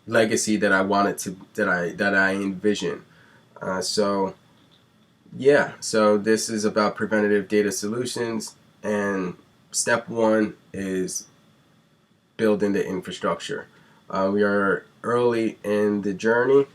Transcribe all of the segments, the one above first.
legacy that I wanted to that I envision. So yeah, so this is about preventative data solutions, and step one is building the infrastructure. We are early in the journey,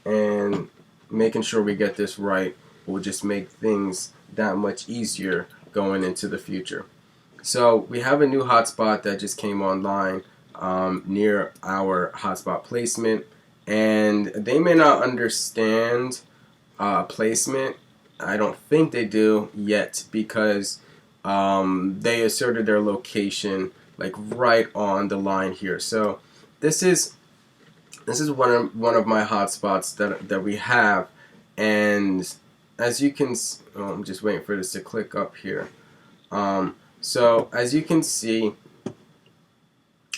and making sure we get this right will just make things that much easier going into the future. So we have a new hotspot that just came online near our hotspot placement, and they may not understand placement. I don't think they do yet because they asserted their location like right on the line here. So this is one of my hotspots that we have, and as you can, I'm just waiting for this to click up here. So as you can see,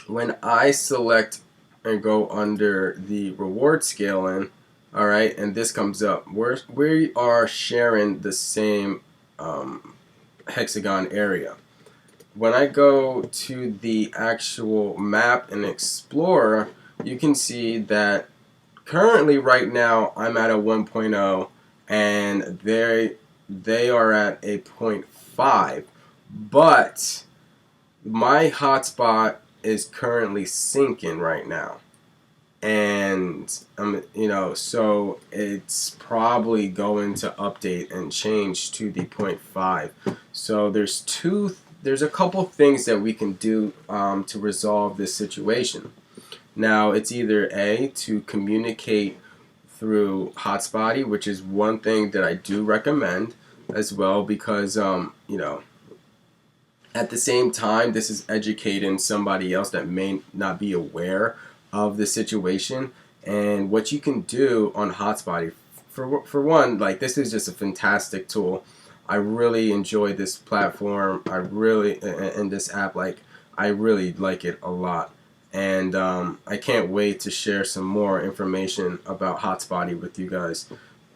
when I select and go under the reward scaling, all right, and this comes up, we are sharing the same hexagon area. When I go to the actual map and explorer, you can see that currently right now I'm at a 1.0 and they are at a 0.5, but my hotspot is currently syncing right now, and so it's probably going to update and change to the 0.5. So there's a couple things that we can do to resolve this situation. Now it's either A, to communicate through Hotspotty, which is one thing that I do recommend as well, because at the same time, this is educating somebody else that may not be aware of the situation and what you can do on Hotspotty. For one, like, this is just a fantastic tool. I really enjoy this platform. I really, and this app, like, I really like it a lot. And I can't wait to share some more information about Hotspotty with you guys.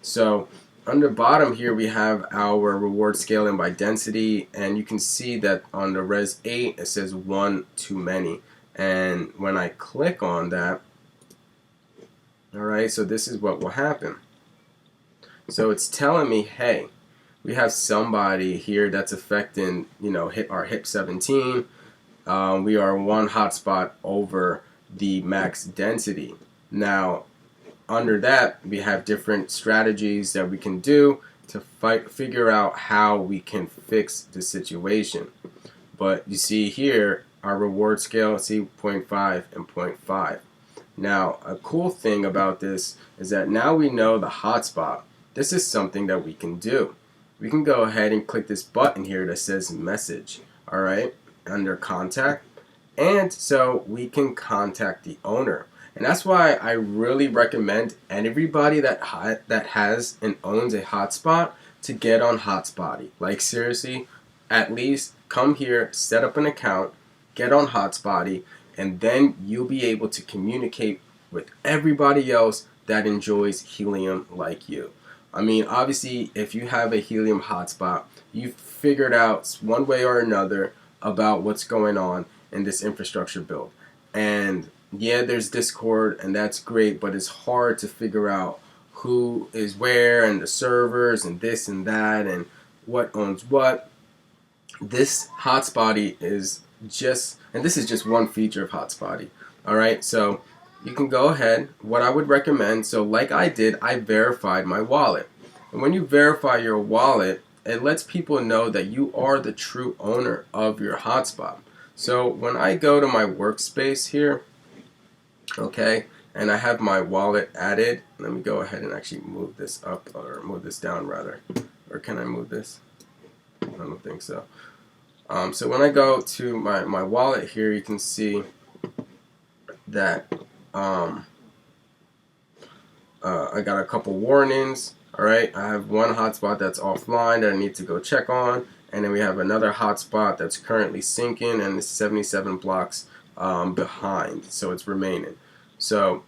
So on the bottom here, we have our reward scaling by density, and you can see that on the res 8 it says one too many, and when I click on that, alright, so this is what will happen. So it's telling me, hey, we have somebody here that's affecting, our HIP 17. We are one hotspot over the max density. Now, under that, we have different strategies that we can do to figure out how we can fix the situation. But you see here, our reward scale, see 0.5 and 0.5. Now, a cool thing about this is that now we know the hotspot. This is something that we can do. We can go ahead and click this button here that says message, all right, under contact. And so we can contact the owner. And that's why I really recommend everybody that has and owns a hotspot to get on Hotspotty. Like, seriously, at least come here, set up an account, get on Hotspotty, and then you'll be able to communicate with everybody else that enjoys Helium like you. I mean, obviously, if you have a Helium hotspot, you've figured out one way or another about what's going on in this infrastructure build. And yeah, there's Discord, and that's great, but it's hard to figure out who is where, and the servers, and this and that, and what owns what. This Hotspotty is just, and this is just one feature of Hotspotty. Alright, so you can go ahead. What I would recommend, so like I did, I verified my wallet. And when you verify your wallet, it lets people know that you are the true owner of your hotspot. So when I go to my workspace here, okay, and I have my wallet added, let me go ahead and actually move this up, or move this down rather. Or can I move this? I don't think so. So when I go to my wallet here, you can see that I got a couple warnings. Alright, I have one hotspot that's offline that I need to go check on, and then we have another hotspot that's currently syncing and is 77 blocks behind, so it's remaining. So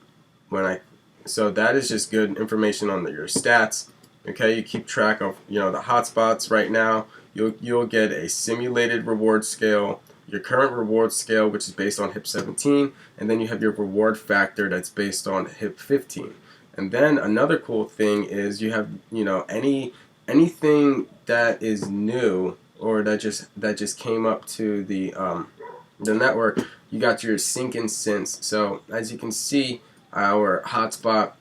so that is just good information on your stats. Okay, you keep track of the hotspots right now. You'll get a simulated reward scale. your current reward scale, which is based on HIP 17, and then you have your reward factor that's based on HIP 15. And then another cool thing is you have, you know, anything that is new or that just came up to the network, you got your sync and sense. So as you can see, our hotspot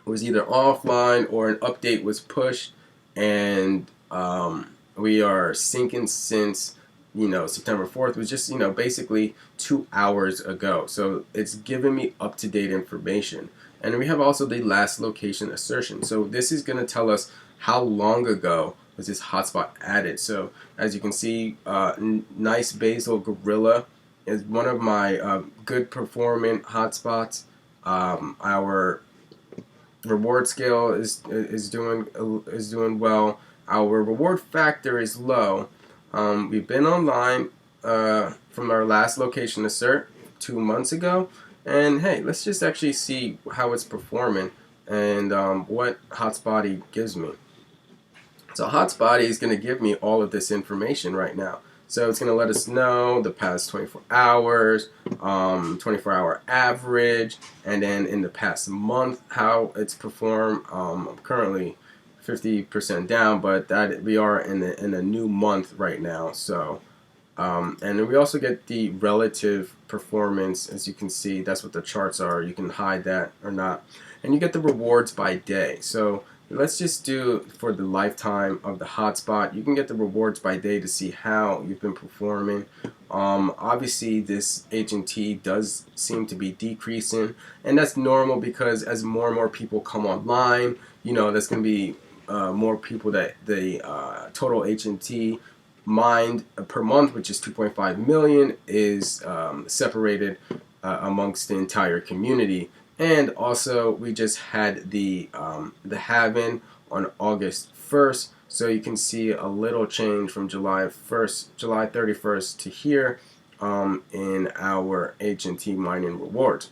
was either offline or an update was pushed, and we are syncing since, you know, September 4th was just, you know, basically 2 hours ago. So it's giving me up-to-date information. And we have also the last location assertion. So this is going to tell us how long ago was this hotspot added. So as you can see, Nice Basil Gorilla is one of my good performing hotspots. Our reward scale is doing well. Our reward factor is low. We've been online from our last location assert 2 months ago, and hey, let's just actually see how it's performing and what Hotspotty gives me. So Hotspotty is going to give me all of this information right now. So it's going to let us know the past 24 hours, 24-hour average, and then in the past month how it's performed. I'm currently 50% down, but that we are in a new month right now. So, and then we also get the relative performance. As you can see, that's what the charts are. You can hide that or not, and you get the rewards by day. So let's just do for the lifetime of the hotspot. You can get the rewards by day to see how you've been performing. Obviously, this H&T does seem to be decreasing, and that's normal because as more and more people come online, you know, that's going to be more people that the total H&T mined per month, which is 2.5 million, is separated amongst the entire community. And also, we just had the halving on August 1st, so you can see a little change from July 31st to here in our H&T mining rewards.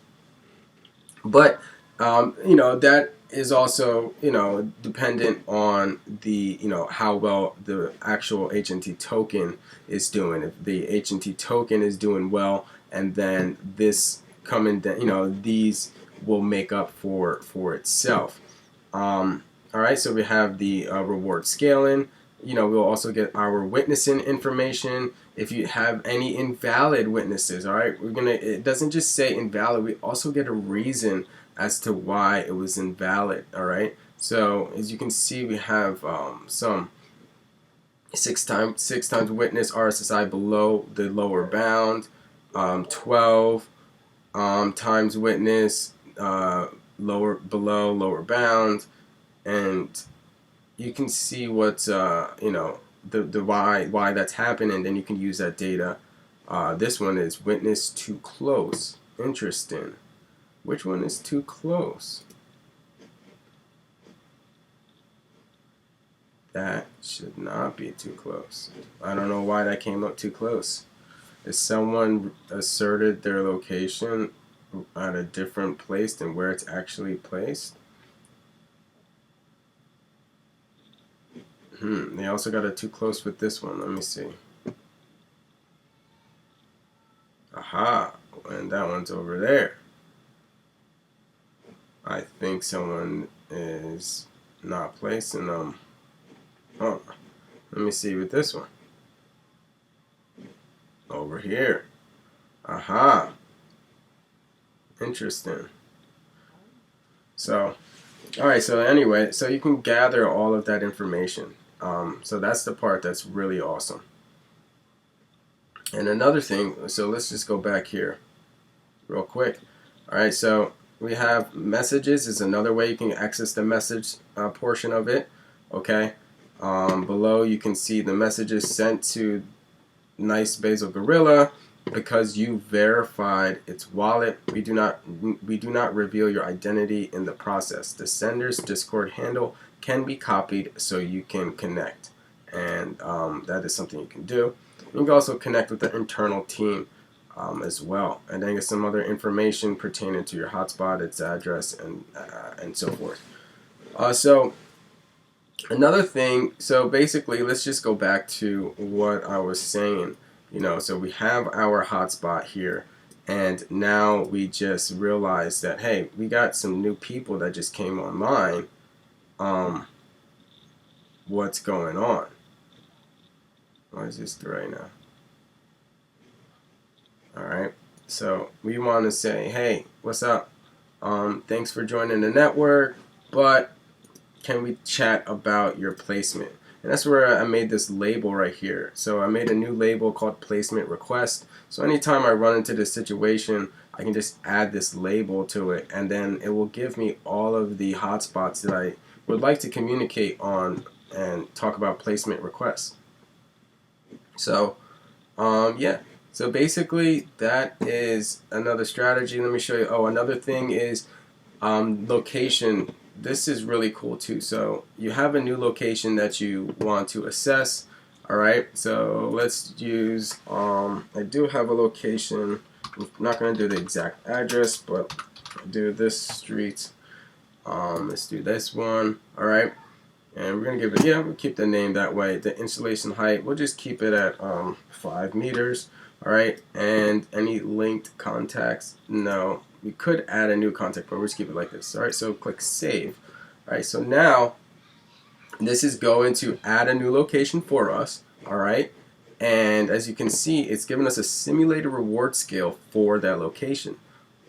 But you know, that is also, you know, dependent on the, you know, how well the actual H&T token is doing. If the H&T token is doing well, and then this coming down, you know, these will make up for itself. All right, so we have the reward scaling. You know, we'll also get our witnessing information. If you have any invalid witnesses, all right, it doesn't just say invalid. We also get a reason as to why it was invalid. All right, so as you can see, we have some six times witness RSSI below the lower bound, 12 times witness below lower bound, and you can see what's you know, the why that's happening. Then you can use that data. This one is witness too close. Interesting. Which one is too close? That should not be too close. I don't know why that came up too close. If someone asserted their location at a different place than where it's actually placed. They also got it too close with this one. Let me see. Aha, and that one's over there. I think someone is not placing them. Oh, let me see with this one. Over here. Aha. Interesting. So, alright, so anyway, so you can gather all of that information. So that's the part that's really awesome. And another thing, so let's just go back here real quick. Alright, so we have messages is another way you can access the message portion of it. Okay. Below you can see the messages sent to Nice Basil Gorilla. Because you verified its wallet, we do not reveal your identity in the process. The sender's Discord handle can be copied so you can connect, and that is something you can do. You can also connect with the internal team as well, and then get some other information pertaining to your hotspot, its address, and so forth. So another thing, so basically, let's just go back to what I was saying. So we have our hotspot here, and now we just realized that, hey, we got some new people that just came online. What's going on? Why is this gray now? Alright, so we want to say, hey, what's up? Thanks for joining the network, but can we chat about your placement? And that's where I made this label right here. So I made a new label called placement request. So anytime I run into this situation, I can just add this label to it, and then it will give me all of the hotspots that I would like to communicate on and talk about placement requests. So yeah, so basically that is another strategy. Let me show you. Oh, another thing is location. This is really cool too. So you have a new location that you want to assess. Alright, so let's use, I do have a location. I'm not going to do the exact address, but I'll do this street. Let's do this one. Alright, and we're going to give it, we'll keep the name that way. The installation height, we'll just keep it at 5 meters. Alright, and any linked contacts, no. We could add a new contact, but we'll just keep it like this. Alright, so click save. Alright, so now this is going to add a new location for us. Alright, and as you can see, it's giving us a simulated reward scale for that location.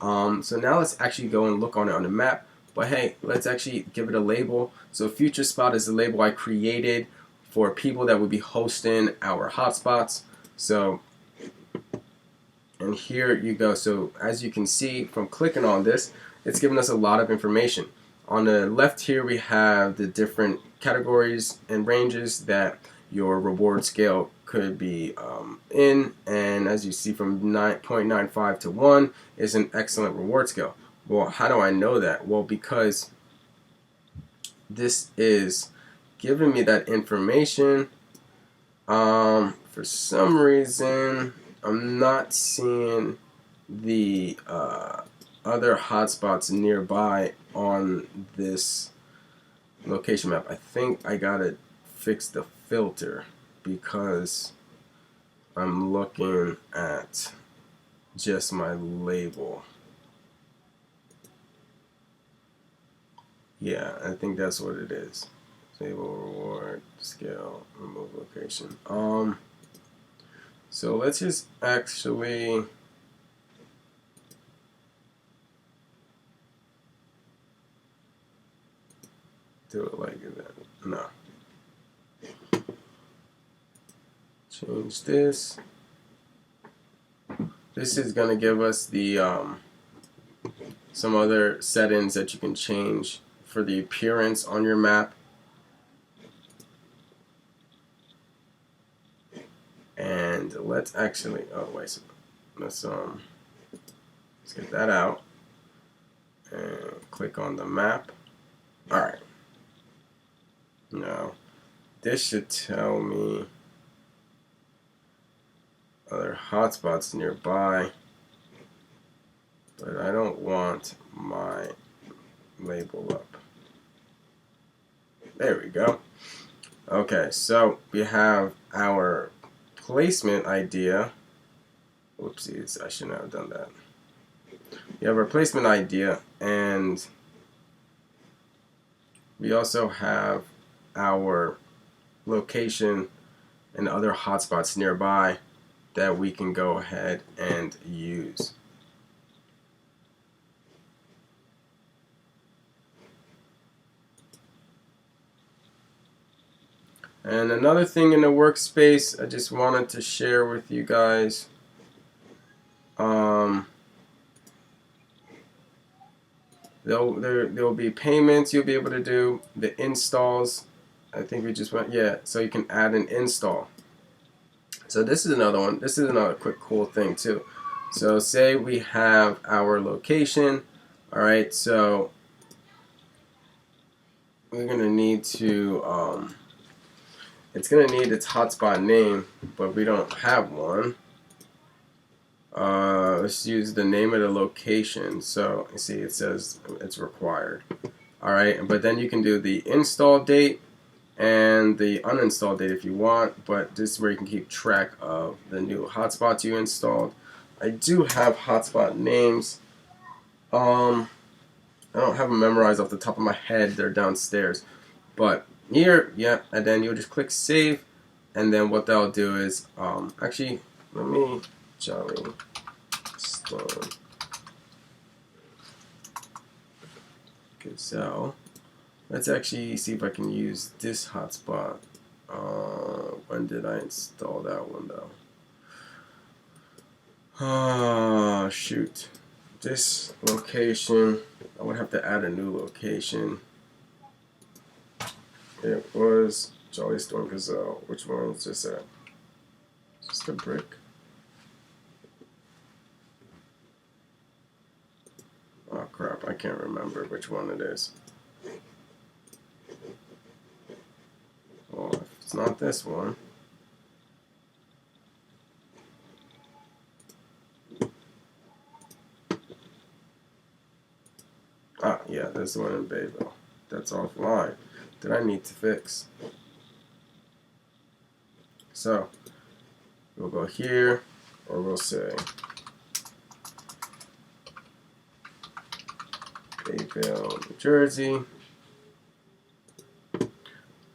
So now let's actually go and look on it on the map. But hey, let's actually give it a label. So FutureSpot is the label I created for people that would be hosting our hotspots. So, and here you go. So as you can see from clicking on this, it's giving us a lot of information. On the left here we have the different categories and ranges that your reward scale could be in, and as you see from 9.95 to 1 is an excellent reward scale. Well, how do I know that? Well, because this is giving me that information. For some reason I'm not seeing the other hotspots nearby on this location map. I think I gotta fix the filter because I'm looking at just my label. Yeah, I think that's what it is. Label, reward, scale, remove location. So let's just actually do it like that. No. Change this. This is going to give us the some other settings that you can change for the appearance on your map. And let's actually, oh wait, so let's get that out and click on the map. All right. Now this should tell me other hotspots nearby, but I don't want my label up. There we go. Okay, so we have our placement idea. Whoopsies, I should not have done that. We have our placement idea, and we also have our location and other hotspots nearby that we can go ahead and use. And another thing in the workspace I just wanted to share with you guys, there'll be payments you'll be able to do, the installs. I think we just went, yeah, so you can add an install. So this is another one. This is another quick cool thing too. So say we have our location. All right, so we're gonna need to it's gonna need its hotspot name, but we don't have one. Let's use the name of the location. So you see it says it's required. All right, but then you can do the install date. and the uninstall date if you want, but this is where you can keep track of the new hotspots you installed. I do have hotspot names. I don't have them memorized off the top of my head. They're downstairs. But here, yeah, and then you'll just click save, and then what that'll do is, actually, let me, Jolly Stone Gazelle. Let's actually see if I can use this hotspot. When did I install that one though? Oh, shoot. This location, I would have to add a new location. It was Jolly Storm Gazelle. Which one is this at? Just a brick. Oh crap, I can't remember which one it is. Well, if it's not this one. Ah, yeah, this one in Bayville. That's offline. That I need to fix. So, we'll go here, or we'll say Bayville, New Jersey.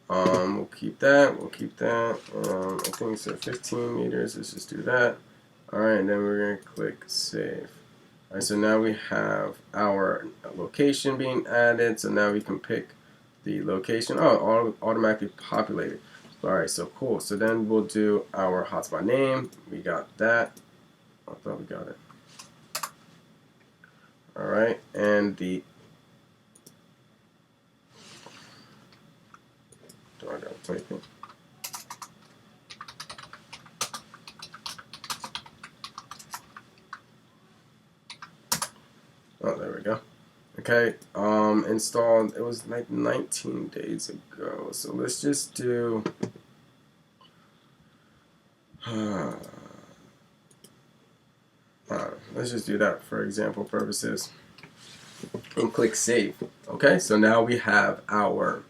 We'll keep that. We'll keep that. I think it's at 15 meters. Let's just do that. Alright, and then we're going to click save. Alright, so now we have our location being added. So now we can pick the location. Oh, automatically populated. Alright, so cool. So then we'll do our hotspot name. We got that. I thought we got it. Alright, and the I gotta type it. Oh, there we go. Okay, installed. It was like 19 days ago. So let's just do. Let's just do that for example purposes, and click save. Okay, so now we have our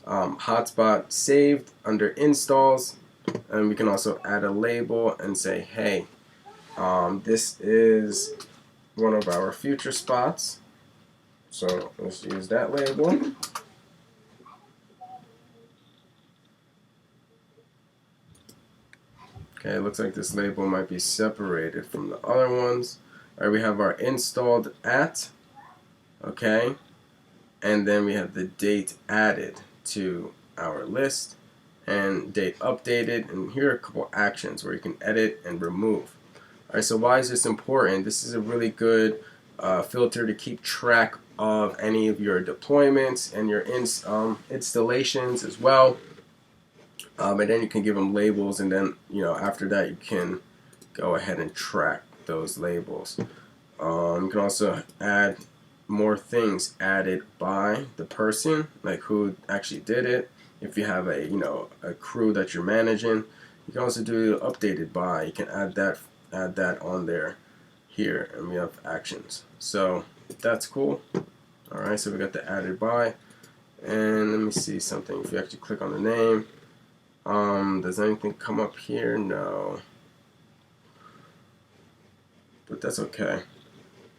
hotspot saved under installs, and we can also add a label and say, hey, this is one of our future spots, so let's use that label. Okay, it looks like this label might be separated from the other ones. Alright, we have our installed at, okay, and then we have the date added to our list and date updated, and here are a couple actions where you can edit and remove. Alright, so why is this important? This is a really good filter to keep track of any of your deployments and your installations as well. And then you can give them labels, and then after that you can go ahead and track those labels. You can also add more things added by the person, like who actually did it. If you have a crew that you're managing, you can also do updated by. You can add that on there here, and we have actions. So that's cool. All right, so we got the added by, and let me see something. If you actually click on the name, does anything come up here? No, but that's okay.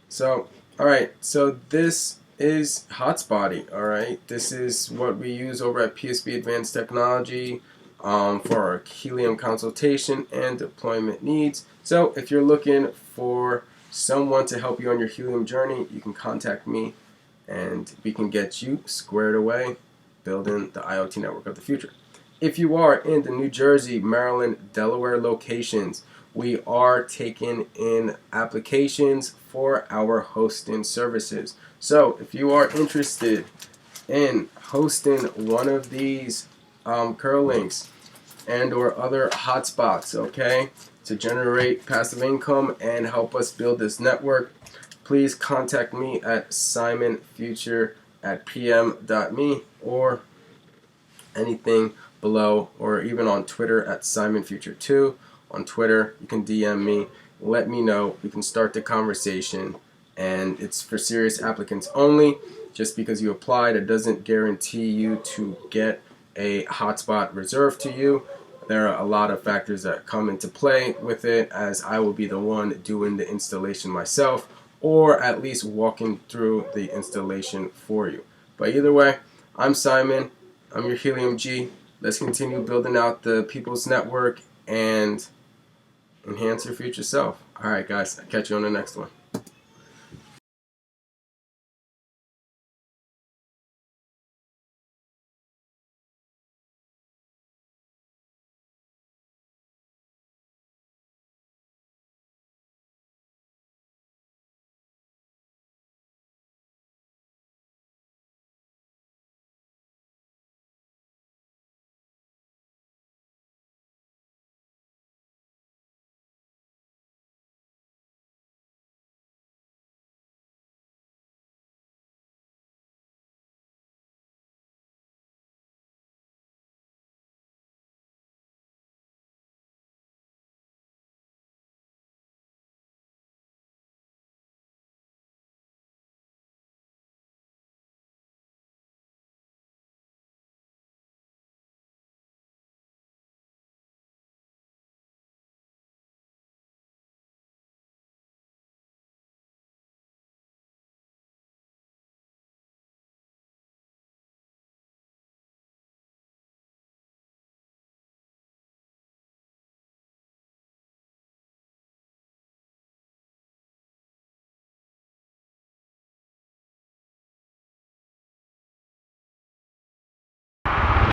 So alright, so this is Hotspotty. Alright, this is what we use over at PSB Advanced Technology for our Helium consultation and deployment needs. So if you're looking for someone to help you on your Helium journey, you can contact me and we can get you squared away building the IoT network of the future. If you are in the New Jersey, Maryland, Delaware locations, we are taking in applications for our hosting services. So if you are interested in hosting one of these curl links and or other hotspots, okay, to generate passive income and help us build this network, please contact me at simonfuture@pm.me or anything below, or even on Twitter at simonfuture2. On Twitter, you can DM me, let me know, we can start the conversation, and it's for serious applicants only. Just because you applied, it doesn't guarantee you to get a hotspot reserved to you. There are a lot of factors that come into play with it, as I will be the one doing the installation myself, or at least walking through the installation for you. But either way, I'm Simon. I'm your Helium G. Let's continue building out the people's network and enhance your future self. Alright guys, I'll catch you on the next one.